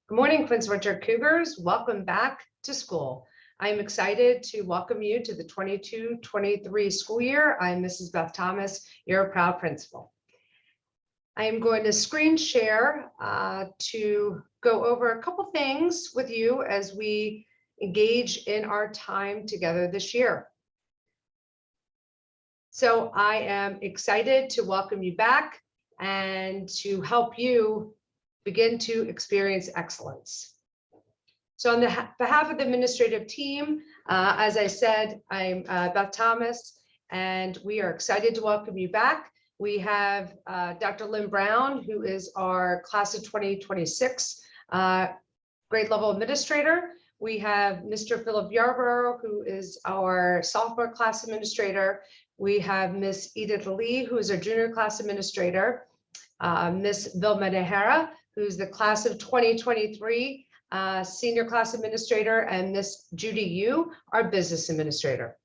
Good morning, Prince Richard Cougars. Welcome back to school. I'm excited to welcome you to the 22-23 school year. I'm Mrs. Beth Thomas, your proud principal. I am going to screen share to go over a couple things with you as we engage in our time together this year. So I am excited to welcome you back and to help you begin to experience excellence. So on the behalf of the administrative team, as I said, I'm Beth Thomas, and we are excited to welcome you back. We have Dr. Lynn Brown, who is our class of 2026 grade level administrator. We have Mr. Philip Yarborough, who is our sophomore class administrator. We have Miss Edith Lee, who is our junior class administrator. Miss Vilma Nehara, who's the class of 2023 senior class administrator, and Miss Judy Yu, our business administrator.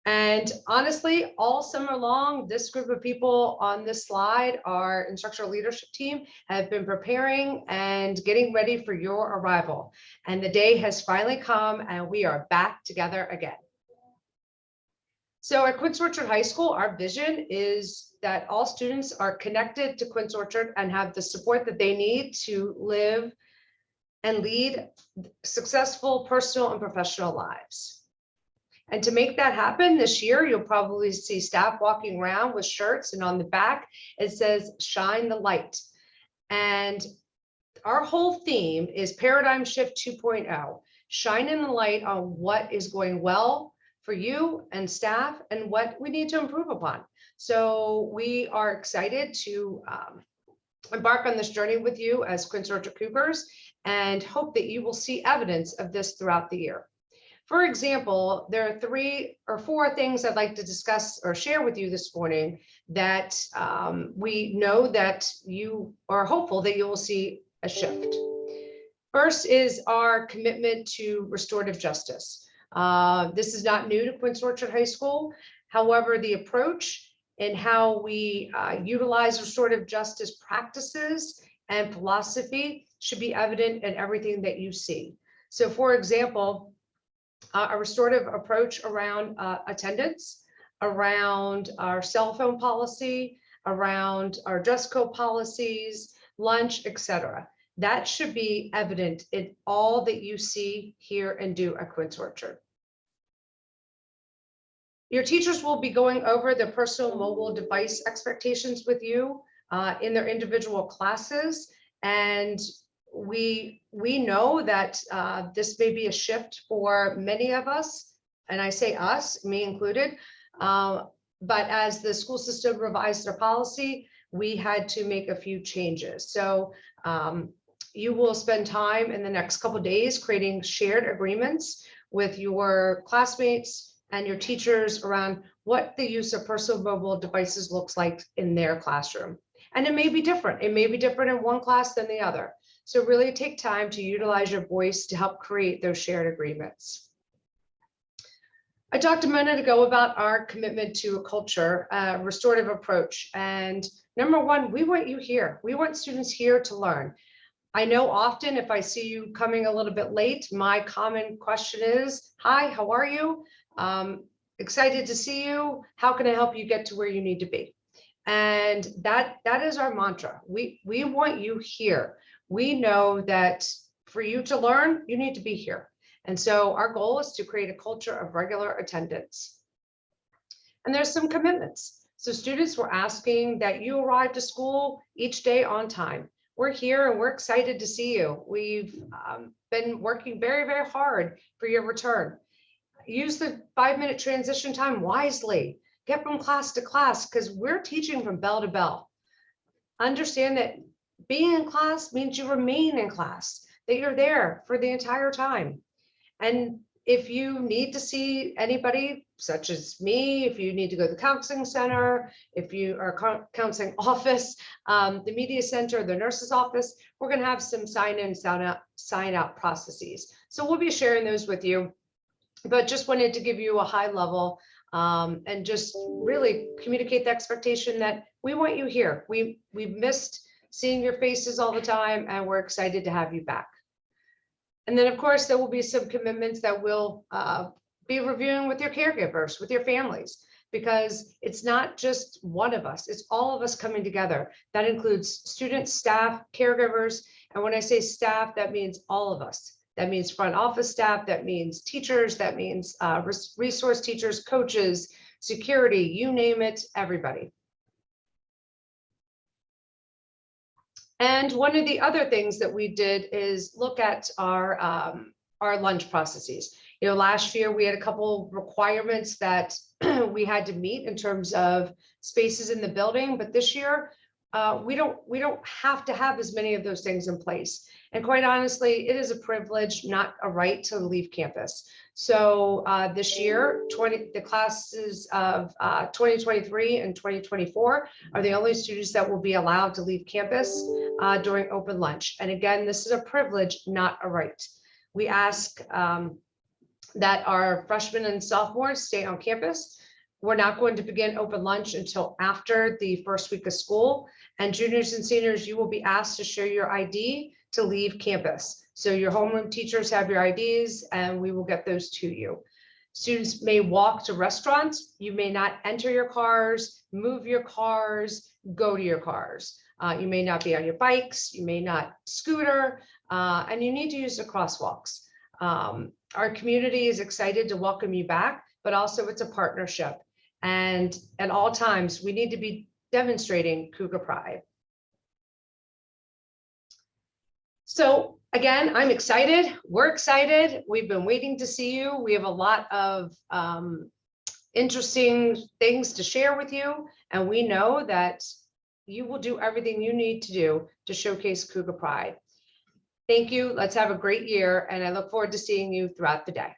And honestly, all summer long, this group of people on this slide, our instructional leadership team, have been preparing and getting ready for your arrival. And the day has finally come and we are back together again. So at Quince Orchard High School, our vision is that all students are connected to Quince Orchard and have the support that they need to live and lead successful personal and professional lives. And to make that happen this year, you'll probably see staff walking around with shirts, and on the back, it says, "Shine the light." And our whole theme is Paradigm Shift 2.0, shining the light on what is going well for you and staff and what we need to improve upon. So we are excited to embark on this journey with you as Quince Orchard Cougars and hope that you will see evidence of this throughout the year. For example, there are 3 or 4 things I'd like to discuss or share with you this morning that we know that you are hopeful that you will see a shift. First is our commitment to restorative justice. This is not new to Quince Orchard High School. However, the approach and how we utilize restorative justice practices and philosophy should be evident in everything that you see. So for example, a restorative approach around attendance, around our cell phone policy, around our dress code policies, lunch, etc. That should be evident in all that you see, hear, and do at Quince Orchard. Your teachers will be going over the personal mobile device expectations with you in their individual classes. And we know that this may be a shift for many of us, and I say us, me included. But as the school system revised their policy, we had to make a few changes. So you will spend time in the next couple of days creating shared agreements with your classmates and your teachers around what the use of personal mobile devices looks like in their classroom. And it may be different. It may be different in one class than the other. So really take time to utilize your voice to help create those shared agreements. I talked a minute ago about our commitment to a culture, restorative approach. And number one, we want you here. We want students here to learn. I know often if I see you coming a little bit late, my common question is, "Hi, how are you? Excited to see you. How can I help you get to where you need to be?" And that is our mantra. We want you here. We know that for you to learn, you need to be here. And so our goal is to create a culture of regular attendance. And there's some commitments. So students were asking that you arrive to school each day on time. We're here and we're excited to see you. We've been working very, very hard for your return. Use the 5-minute transition time wisely. Get from class to class because we're teaching from bell to bell. Understand that being in class means you remain in class, that you're there for the entire time. And if you need to see anybody, such as me, if you need to go to the counseling center, if you are counseling office, the media center, the nurse's office, we're going to have some sign in, sign out processes. So we'll be sharing those with you. But just wanted to give you a high level and just really communicate the expectation that we want you here. We've missed seeing your faces all the time, and we're excited to have you back. And then, of course, there will be some commitments that we'll be reviewing with your caregivers, with your families, because it's not just one of us, it's all of us coming together. That includes students, staff, caregivers. And when I say staff, that means all of us. That means front office staff, that means teachers, that means resource teachers, coaches, security, you name it, everybody. And one of the other things that we did is look at our lunch processes. You know, last year we had a couple requirements that we had to meet in terms of spaces in the building, but this year we don't have to have as many of those things in place. And quite honestly, it is a privilege, not a right, to leave campus. So this year, the classes of 2023 and 2024 are the only students that will be allowed to leave campus during open lunch. And again, this is a privilege, not a right. We ask that our freshmen and sophomores stay on campus. We're not going to begin open lunch until after the first week of school. And juniors and seniors, you will be asked to show your ID to leave campus. So your homeroom teachers have your IDs and we will get those to you. Students may walk to restaurants. You may not enter your cars, move your cars, go to your cars. You may not be on your bikes, you may not scooter, and you need to use the crosswalks. Our community is excited to welcome you back, but also it's a partnership. And at all times, we need to be demonstrating Cougar Pride. So again, I'm excited. We're excited. We've been waiting to see you. We have a lot of interesting things to share with you. And we know that you will do everything you need to do to showcase Cougar Pride. Thank you. Let's have a great year. And I look forward to seeing you throughout the day.